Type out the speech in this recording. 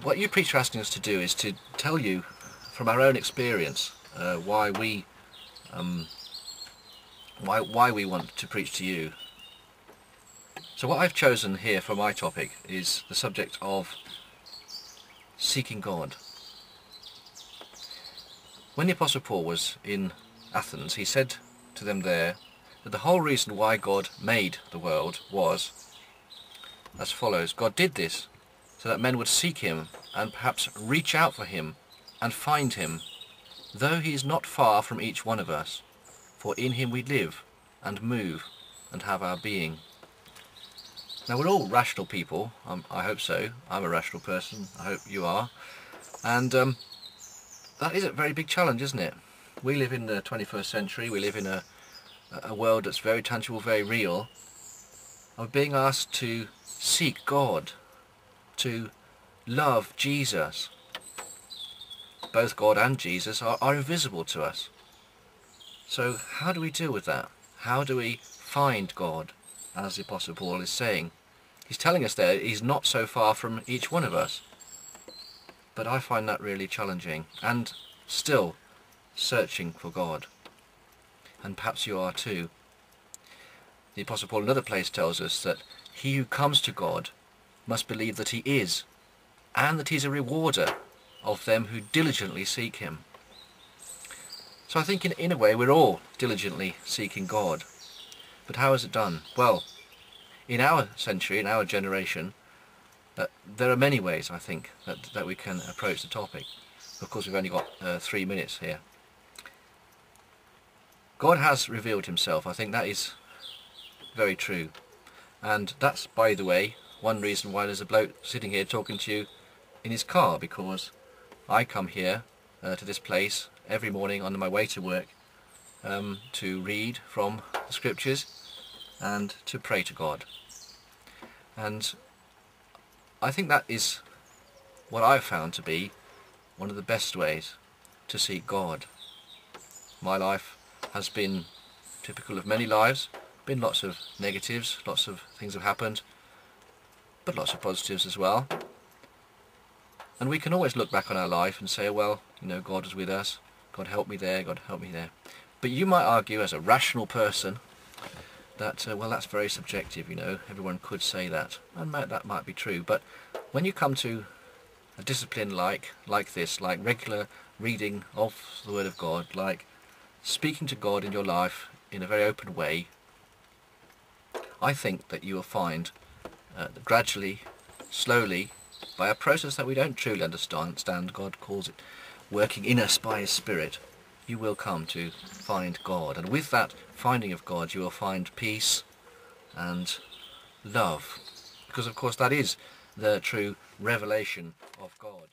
what you preachers are asking us to do is to tell you from our own experience why we want to preach to you. So what I've chosen here for my topic is the subject of seeking God. When the Apostle Paul was in Athens, he said to them there that the whole reason why God made the world was as follows: God did this so that men would seek him and perhaps reach out for him and find him, though he is not far from each one of us, for in him we live and move and have our being. Now, we're all rational people. I hope so. I'm a rational person. I hope you are. And that is a very big challenge, isn't it? We live in the 21st century. We live in a world that's very tangible, very real. Of being asked to seek God, to love Jesus. Both God and Jesus are invisible to us. So how do we deal with that? How do we find God, as the Apostle Paul is saying? He's telling us there he's not so far from each one of us. But I find that really challenging, and still searching for God. And perhaps you are too. The Apostle Paul in another place tells us that he who comes to God must believe that he is, and that he's a rewarder of them who diligently seek him. So I think in a way we're all diligently seeking God. But how is it done? Well, in our century, in our generation, there are many ways, I think, that we can approach the topic. Of course, we've only got 3 minutes here. God has revealed himself. I think that is very true. And that's, by the way, one reason why there's a bloke sitting here talking to you in his car, because I come here to this place every morning on my way to work to read from the scriptures and to pray to God. And I think that is what I've found to be one of the best ways to seek God. My life has been typical of many lives, been lots of negatives, lots of things have happened, but lots of positives as well. And we can always look back on our life and say, well, you know, God was with us, God helped me there, God helped me there. But you might argue as a rational person that, well, that's very subjective, you know, everyone could say that, and that might be true. But when you come to a discipline like this, like regular reading of the Word of God, like speaking to God in your life in a very open way, I think that you will find that gradually, slowly, by a process that we don't truly understand, God calls it working in us by his Spirit, you will come to find God. And with that finding of God, you will find peace and love. Because, of course, that is the true revelation of God.